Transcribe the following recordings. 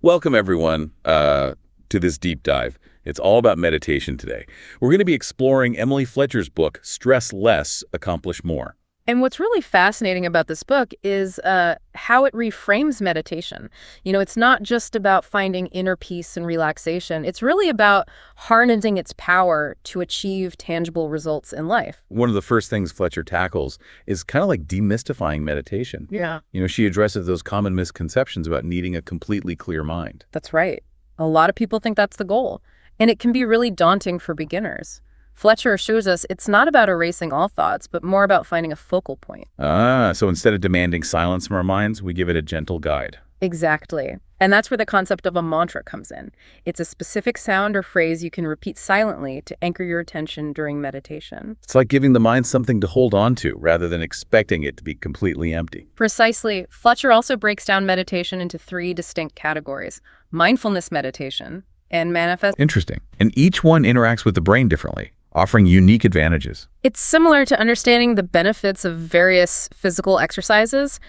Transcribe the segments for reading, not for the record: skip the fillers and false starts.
Welcome, everyone, to this deep dive. It's all about meditation today. We're going to be exploring Emily Fletcher's book, Stress Less, Accomplish More. And what's really fascinating about this book is how it reframes meditation. It's not just about finding inner peace and relaxation. It's really about harnessing its power to achieve tangible results in life. One of the first things Fletcher tackles is kind of like demystifying meditation. Yeah. She addresses those common misconceptions about needing a completely clear mind. That's right. A lot of people think that's the goal, and it can be really daunting for beginners. Fletcher shows us it's not about erasing all thoughts, but more about finding a focal point. So instead of demanding silence from our minds, we give it a gentle guide. Exactly. And that's where the concept of a mantra comes in. It's a specific sound or phrase you can repeat silently to anchor your attention during meditation. It's like giving the mind something to hold on to rather than expecting it to be completely empty. Precisely. Fletcher also breaks down meditation into three distinct categories: mindfulness meditation and manifest. Interesting. And each one interacts with the brain differently, offering unique advantages. It's similar to understanding the benefits of various physical exercises.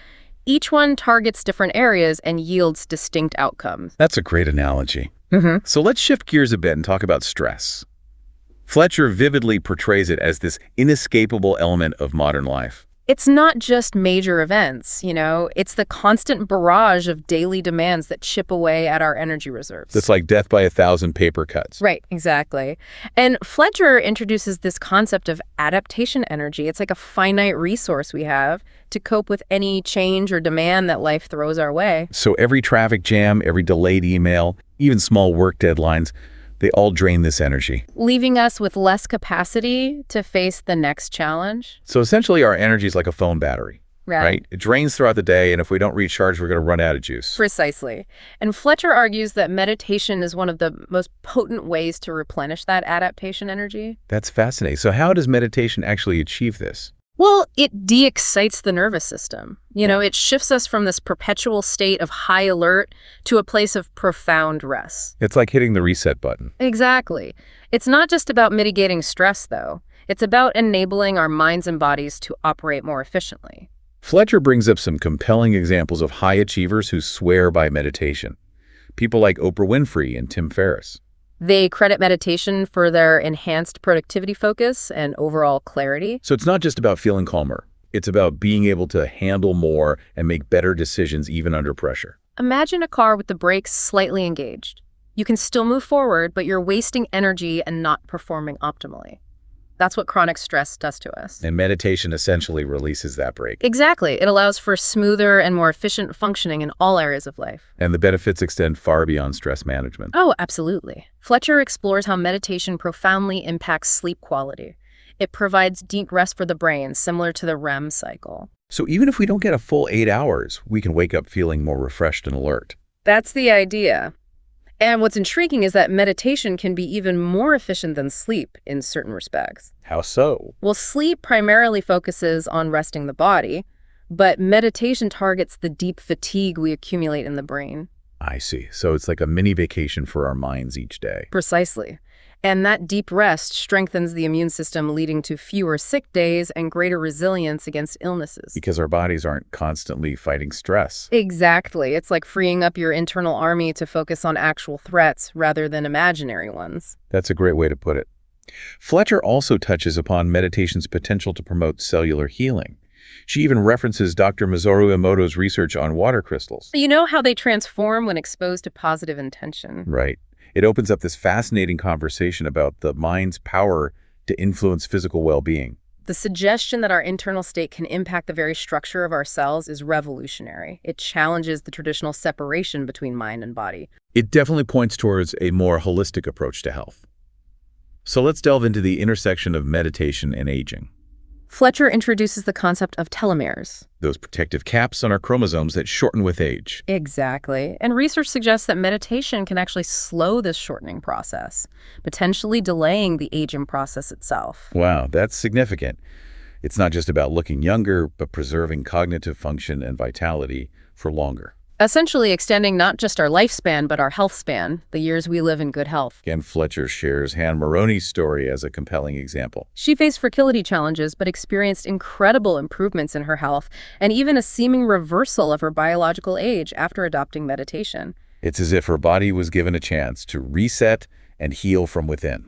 Each one targets different areas and yields distinct outcomes. That's a great analogy. So let's shift gears a bit and talk about stress. Fletcher vividly portrays it as this inescapable element of modern life. It's not just major events, it's the constant barrage of daily demands that chip away at our energy reserves. It's like death by 1,000 paper cuts. Right, exactly. And Fletcher introduces this concept of adaptation energy. It's like a finite resource we have to cope with any change or demand that life throws our way. So every traffic jam, every delayed email, even small work deadlines, they all drain this energy, leaving us with less capacity to face the next challenge. So essentially our energy is like a phone battery, right? It drains throughout the day, and if we don't recharge, we're going to run out of juice. Precisely. And Fletcher argues that meditation is one of the most potent ways to replenish that adaptation energy. That's fascinating. So how does meditation actually achieve this? Well, it de-excites the nervous system. It shifts us from this perpetual state of high alert to a place of profound rest. It's like hitting the reset button. Exactly. It's not just about mitigating stress, though. It's about enabling our minds and bodies to operate more efficiently. Fletcher brings up some compelling examples of high achievers who swear by meditation. People like Oprah Winfrey and Tim Ferriss. They credit meditation for their enhanced productivity focus and overall clarity. So it's not just about feeling calmer. It's about being able to handle more and make better decisions even under pressure. Imagine a car with the brakes slightly engaged. You can still move forward, but you're wasting energy and not performing optimally. That's what chronic stress does to us. And meditation essentially releases that brake. Exactly. It allows for smoother and more efficient functioning in all areas of life. And the benefits extend far beyond stress management. Oh, absolutely. Fletcher explores how meditation profoundly impacts sleep quality. It provides deep rest for the brain, similar to the REM cycle. So even if we don't get a full 8 hours, we can wake up feeling more refreshed and alert. That's the idea. And what's intriguing is that meditation can be even more efficient than sleep in certain respects. How so? Well, sleep primarily focuses on resting the body, but meditation targets the deep fatigue we accumulate in the brain. I see. So it's like a mini vacation for our minds each day. Precisely. And that deep rest strengthens the immune system, leading to fewer sick days and greater resilience against illnesses. Because our bodies aren't constantly fighting stress. Exactly. It's like freeing up your internal army to focus on actual threats rather than imaginary ones. That's a great way to put it. Fletcher also touches upon meditation's potential to promote cellular healing. She even references Dr. Masaru Emoto's research on water crystals. You know how they transform when exposed to positive intention. Right. It opens up this fascinating conversation about the mind's power to influence physical well-being. The suggestion that our internal state can impact the very structure of our cells is revolutionary. It challenges the traditional separation between mind and body. It definitely points towards a more holistic approach to health. So let's delve into the intersection of meditation and aging. Fletcher introduces the concept of telomeres. Those protective caps on our chromosomes that shorten with age. Exactly. And research suggests that meditation can actually slow this shortening process, potentially delaying the aging process itself. Wow, that's significant. It's not just about looking younger, but preserving cognitive function and vitality for longer. Essentially extending not just our lifespan, but our health span, the years we live in good health. Again, Fletcher shares Han Maroney's story as a compelling example. She faced fertility challenges, but experienced incredible improvements in her health, and even a seeming reversal of her biological age after adopting meditation. It's as if her body was given a chance to reset and heal from within.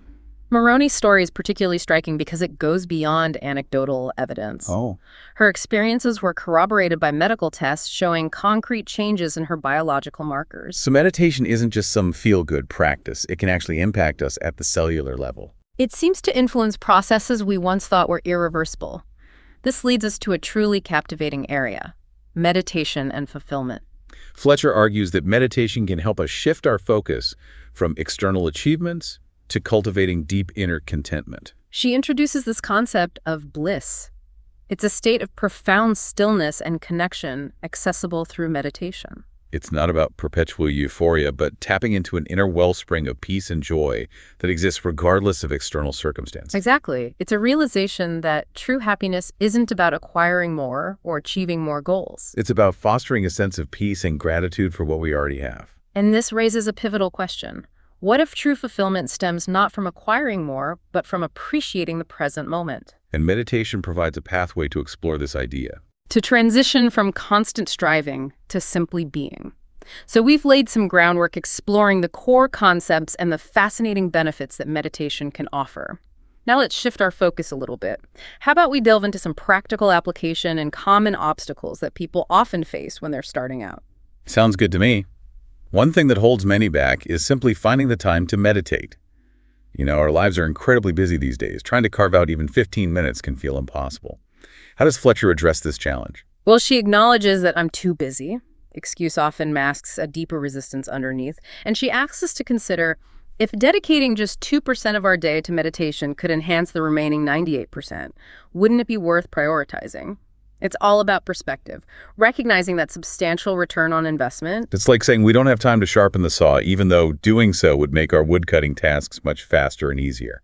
Moroni's story is particularly striking because it goes beyond anecdotal evidence. Oh. Her experiences were corroborated by medical tests showing concrete changes in her biological markers. So meditation isn't just some feel-good practice. It can actually impact us at the cellular level. It seems to influence processes we once thought were irreversible. This leads us to a truly captivating area: meditation and fulfillment. Fletcher argues that meditation can help us shift our focus from external achievements to cultivating deep inner contentment. She introduces this concept of bliss. It's a state of profound stillness and connection accessible through meditation. It's not about perpetual euphoria, but tapping into an inner wellspring of peace and joy that exists regardless of external circumstances. Exactly. It's a realization that true happiness isn't about acquiring more or achieving more goals. It's about fostering a sense of peace and gratitude for what we already have. And this raises a pivotal question. What if true fulfillment stems not from acquiring more, but from appreciating the present moment? And meditation provides a pathway to explore this idea. To transition from constant striving to simply being. So we've laid some groundwork exploring the core concepts and the fascinating benefits that meditation can offer. Now let's shift our focus a little bit. How about we delve into some practical application and common obstacles that people often face when they're starting out? Sounds good to me. One thing that holds many back is simply finding the time to meditate. Our lives are incredibly busy these days. Trying to carve out even 15 minutes can feel impossible. How does Fletcher address this challenge? Well, she acknowledges that I'm too busy. Excuse often masks a deeper resistance underneath. And she asks us to consider if dedicating just 2% of our day to meditation could enhance the remaining 98%, wouldn't it be worth prioritizing? It's all about perspective, recognizing that substantial return on investment. It's like saying we don't have time to sharpen the saw, even though doing so would make our woodcutting tasks much faster and easier.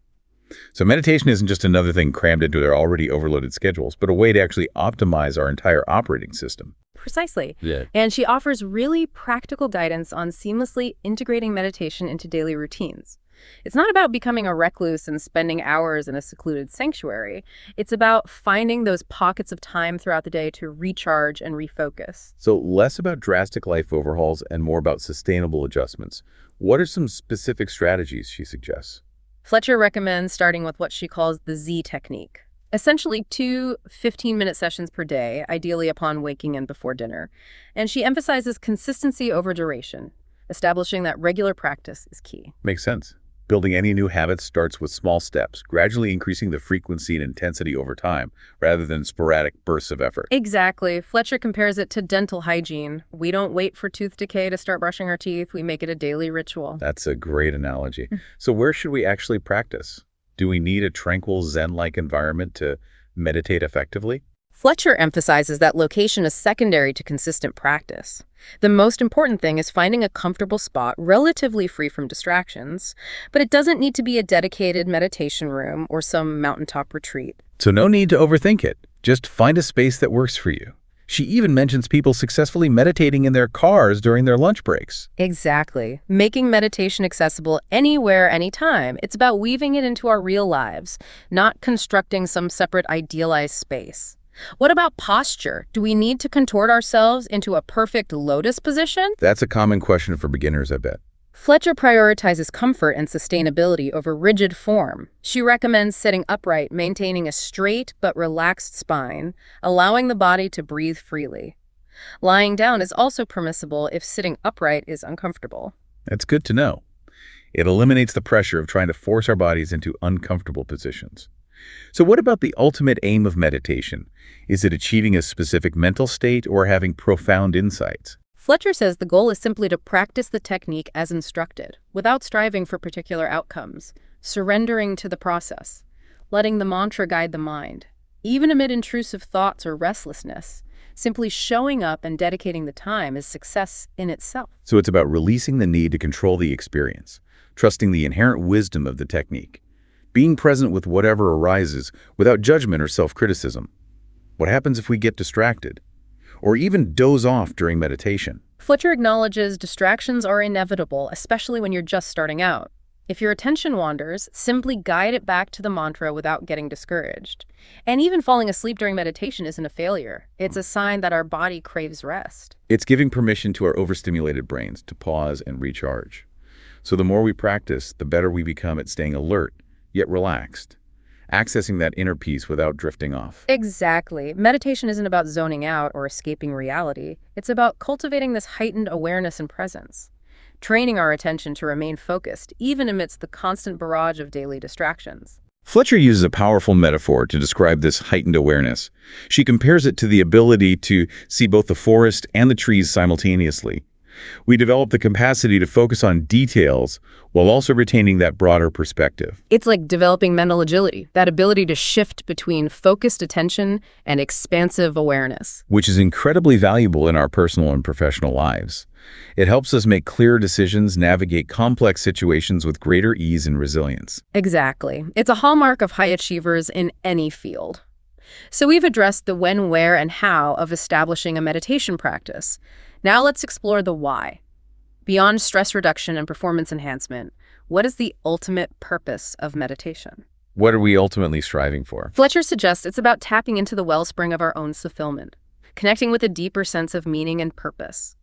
So meditation isn't just another thing crammed into their already overloaded schedules, but a way to actually optimize our entire operating system. Precisely. Yeah. And she offers really practical guidance on seamlessly integrating meditation into daily routines. It's not about becoming a recluse and spending hours in a secluded sanctuary. It's about finding those pockets of time throughout the day to recharge and refocus. So less about drastic life overhauls and more about sustainable adjustments. What are some specific strategies she suggests? Fletcher recommends starting with what she calls the Ziva Technique. Essentially 2 15-minute sessions per day, ideally upon waking and before dinner. And she emphasizes consistency over duration, establishing that regular practice is key. Makes sense. Building any new habit starts with small steps, gradually increasing the frequency and intensity over time, rather than sporadic bursts of effort. Exactly. Fletcher compares it to dental hygiene. We don't wait for tooth decay to start brushing our teeth. We make it a daily ritual. That's a great analogy. So where should we actually practice? Do we need a tranquil Zen-like environment to meditate effectively? Fletcher emphasizes that location is secondary to consistent practice. The most important thing is finding a comfortable spot relatively free from distractions, but it doesn't need to be a dedicated meditation room or some mountaintop retreat. So no need to overthink it. Just find a space that works for you. She even mentions people successfully meditating in their cars during their lunch breaks. Exactly. Making meditation accessible anywhere, anytime. It's about weaving it into our real lives, not constructing some separate idealized space. What about posture? Do we need to contort ourselves into a perfect lotus position? That's a common question for beginners, I bet. Fletcher prioritizes comfort and sustainability over rigid form. She recommends sitting upright, maintaining a straight but relaxed spine, allowing the body to breathe freely. Lying down is also permissible if sitting upright is uncomfortable. That's good to know. It eliminates the pressure of trying to force our bodies into uncomfortable positions. So what about the ultimate aim of meditation? Is it achieving a specific mental state or having profound insights? Fletcher says the goal is simply to practice the technique as instructed, without striving for particular outcomes, surrendering to the process, letting the mantra guide the mind. Even amid intrusive thoughts or restlessness, simply showing up and dedicating the time is success in itself. So it's about releasing the need to control the experience, trusting the inherent wisdom of the technique, being present with whatever arises without judgment or self-criticism. What happens if we get distracted? Or even doze off during meditation? Fletcher acknowledges distractions are inevitable, especially when you're just starting out. If your attention wanders, simply guide it back to the mantra without getting discouraged. And even falling asleep during meditation isn't a failure. It's a sign that our body craves rest. It's giving permission to our overstimulated brains to pause and recharge. So the more we practice, the better we become at staying alert, yet relaxed, accessing that inner peace without drifting off. Exactly. Meditation isn't about zoning out or escaping reality. It's about cultivating this heightened awareness and presence, training our attention to remain focused, even amidst the constant barrage of daily distractions. Fletcher uses a powerful metaphor to describe this heightened awareness. She compares it to the ability to see both the forest and the trees simultaneously. We develop the capacity to focus on details while also retaining that broader perspective. It's like developing mental agility, that ability to shift between focused attention and expansive awareness. Which is incredibly valuable in our personal and professional lives. It helps us make clearer decisions, navigate complex situations with greater ease and resilience. Exactly. It's a hallmark of high achievers in any field. So we've addressed the when, where, and how of establishing a meditation practice. Now let's explore the why. Beyond stress reduction and performance enhancement, what is the ultimate purpose of meditation? What are we ultimately striving for? Fletcher suggests it's about tapping into the wellspring of our own fulfillment, connecting with a deeper sense of meaning and purpose.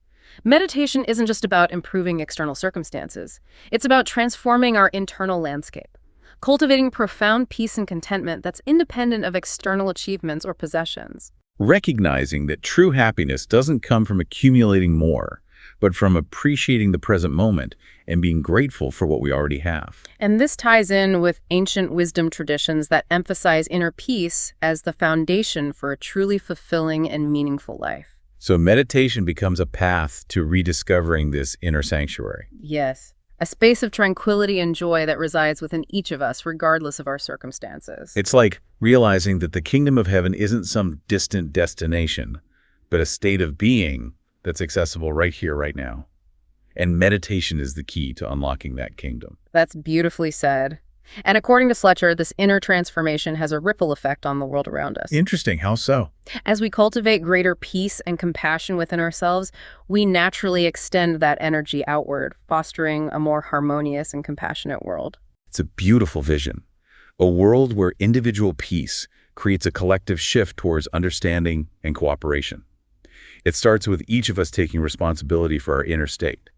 Meditation isn't just about improving external circumstances. It's about transforming our internal landscape, cultivating profound peace and contentment that's independent of external achievements or possessions. Recognizing that true happiness doesn't come from accumulating more, but from appreciating the present moment and being grateful for what we already have. And this ties in with ancient wisdom traditions that emphasize inner peace as the foundation for a truly fulfilling and meaningful life. So meditation becomes a path to rediscovering this inner sanctuary. Yes, a space of tranquility and joy that resides within each of us, regardless of our circumstances. It's like realizing that the kingdom of heaven isn't some distant destination, but a state of being that's accessible right here, right now. And meditation is the key to unlocking that kingdom. That's beautifully said. And according to Fletcher, this inner transformation has a ripple effect on the world around us. Interesting. How so? As we cultivate greater peace and compassion within ourselves, we naturally extend that energy outward, fostering a more harmonious and compassionate world. It's a beautiful vision. A world where individual peace creates a collective shift towards understanding and cooperation. It starts with each of us taking responsibility for our inner state,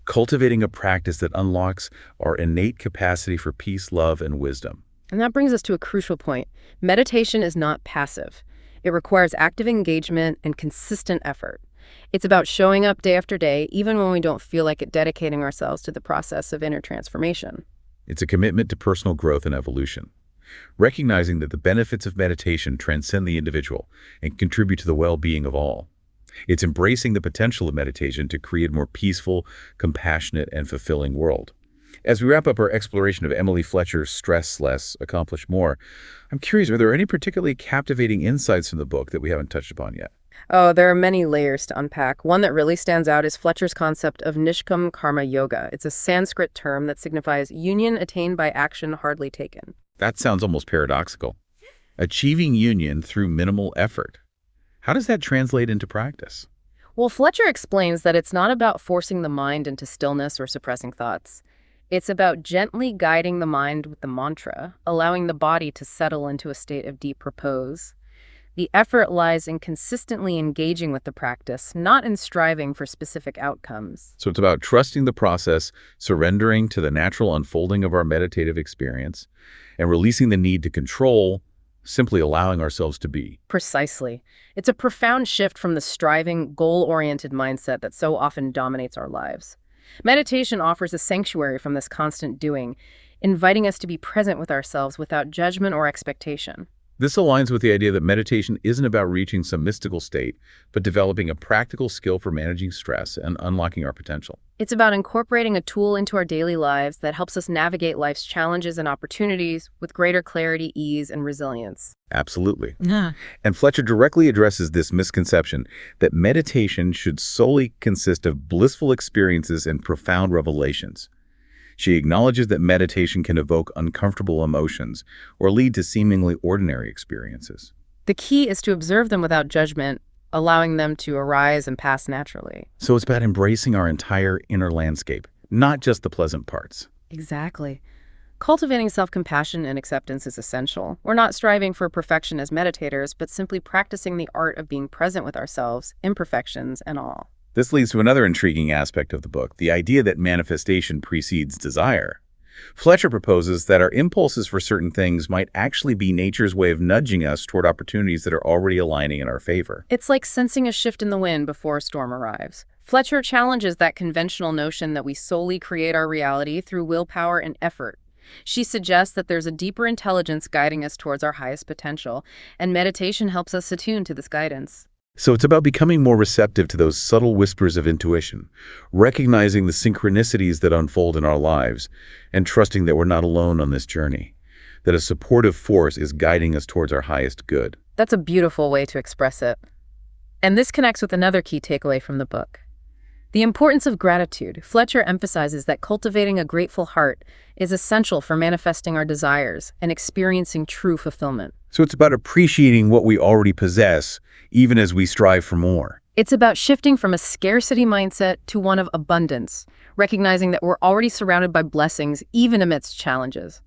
cultivating a practice that unlocks our innate capacity for peace, love, and wisdom. And that brings us to a crucial point. Meditation is not passive. It requires active engagement and consistent effort. It's about showing up day after day, even when we don't feel like it, dedicating ourselves to the process of inner transformation. It's a commitment to personal growth and evolution, recognizing that the benefits of meditation transcend the individual and contribute to the well-being of all. It's embracing the potential of meditation to create a more peaceful, compassionate, and fulfilling world. As we wrap up our exploration of Emily Fletcher's Stress Less, Accomplish More, I'm curious, are there any particularly captivating insights from the book that we haven't touched upon yet? Oh, there are many layers to unpack. One that really stands out is Fletcher's concept of Nishkam Karma Yoga. It's a Sanskrit term that signifies union attained by action hardly taken. That sounds almost paradoxical. Achieving union through minimal effort. How does that translate into practice? Well, Fletcher explains that it's not about forcing the mind into stillness or suppressing thoughts. It's about gently guiding the mind with the mantra, allowing the body to settle into a state of deep repose. The effort lies in consistently engaging with the practice, not in striving for specific outcomes. So it's about trusting the process, surrendering to the natural unfolding of our meditative experience, and releasing the need to control, simply allowing ourselves to be. Precisely. It's a profound shift from the striving, goal-oriented mindset that so often dominates our lives. Meditation offers a sanctuary from this constant doing, inviting us to be present with ourselves without judgment or expectation. This aligns with the idea that meditation isn't about reaching some mystical state, but developing a practical skill for managing stress and unlocking our potential. It's about incorporating a tool into our daily lives that helps us navigate life's challenges and opportunities with greater clarity, ease, and resilience. Absolutely. Yeah. And Fletcher directly addresses this misconception that meditation should solely consist of blissful experiences and profound revelations. She acknowledges that meditation can evoke uncomfortable emotions or lead to seemingly ordinary experiences. The key is to observe them without judgment, allowing them to arise and pass naturally. So it's about embracing our entire inner landscape, not just the pleasant parts. Exactly. Cultivating self-compassion and acceptance is essential. We're not striving for perfection as meditators, but simply practicing the art of being present with ourselves, imperfections and all. This leads to another intriguing aspect of the book, the idea that manifestation precedes desire. Fletcher proposes that our impulses for certain things might actually be nature's way of nudging us toward opportunities that are already aligning in our favor. It's like sensing a shift in the wind before a storm arrives. Fletcher challenges that conventional notion that we solely create our reality through willpower and effort. She suggests that there's a deeper intelligence guiding us towards our highest potential, and meditation helps us attune to this guidance. So it's about becoming more receptive to those subtle whispers of intuition, recognizing the synchronicities that unfold in our lives, and trusting that we're not alone on this journey, that a supportive force is guiding us towards our highest good. That's a beautiful way to express it. And this connects with another key takeaway from the book. The importance of gratitude. Fletcher emphasizes that cultivating a grateful heart is essential for manifesting our desires and experiencing true fulfillment. So it's about appreciating what we already possess, even as we strive for more. It's about shifting from a scarcity mindset to one of abundance, recognizing that we're already surrounded by blessings even amidst challenges.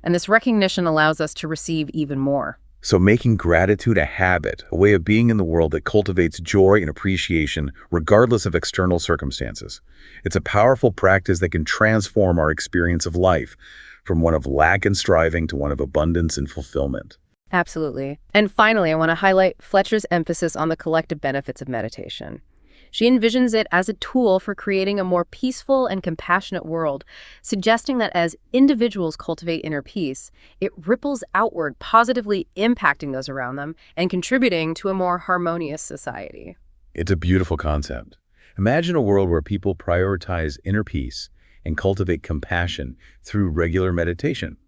And this recognition allows us to receive even more. So making gratitude a habit, a way of being in the world that cultivates joy and appreciation regardless of external circumstances. It's a powerful practice that can transform our experience of life from one of lack and striving to one of abundance and fulfillment. Absolutely. And finally, I want to highlight Fletcher's emphasis on the collective benefits of meditation. She envisions it as a tool for creating a more peaceful and compassionate world, suggesting that as individuals cultivate inner peace, it ripples outward, positively impacting those around them and contributing to a more harmonious society. It's a beautiful concept. Imagine a world where people prioritize inner peace and cultivate compassion through regular meditation.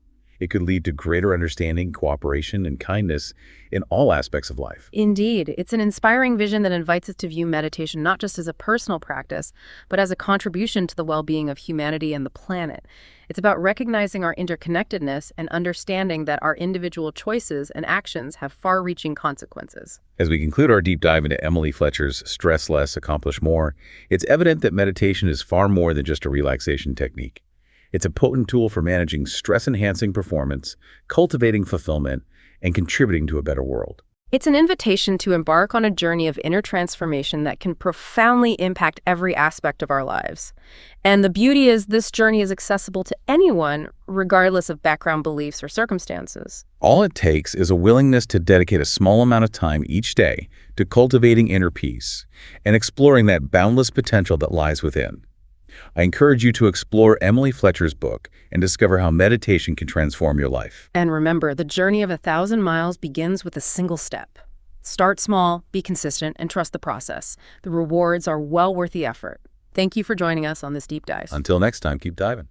It could lead to greater understanding, cooperation, and kindness in all aspects of life. Indeed, it's an inspiring vision that invites us to view meditation not just as a personal practice, but as a contribution to the well-being of humanity and the planet. It's about recognizing our interconnectedness and understanding that our individual choices and actions have far-reaching consequences. As we conclude our deep dive into Emily Fletcher's Stress Less, Accomplish More, it's evident that meditation is far more than just a relaxation technique. It's a potent tool for managing stress-enhancing performance, cultivating fulfillment, and contributing to a better world. It's an invitation to embark on a journey of inner transformation that can profoundly impact every aspect of our lives. And the beauty is this journey is accessible to anyone, regardless of background beliefs or circumstances. All it takes is a willingness to dedicate a small amount of time each day to cultivating inner peace and exploring that boundless potential that lies within. I encourage you to explore Emily Fletcher's book and discover how meditation can transform your life. And remember, the journey of 1,000 miles begins with a single step. Start small, be consistent, and trust the process. The rewards are well worth the effort. Thank you for joining us on this deep dive. Until next time, keep diving.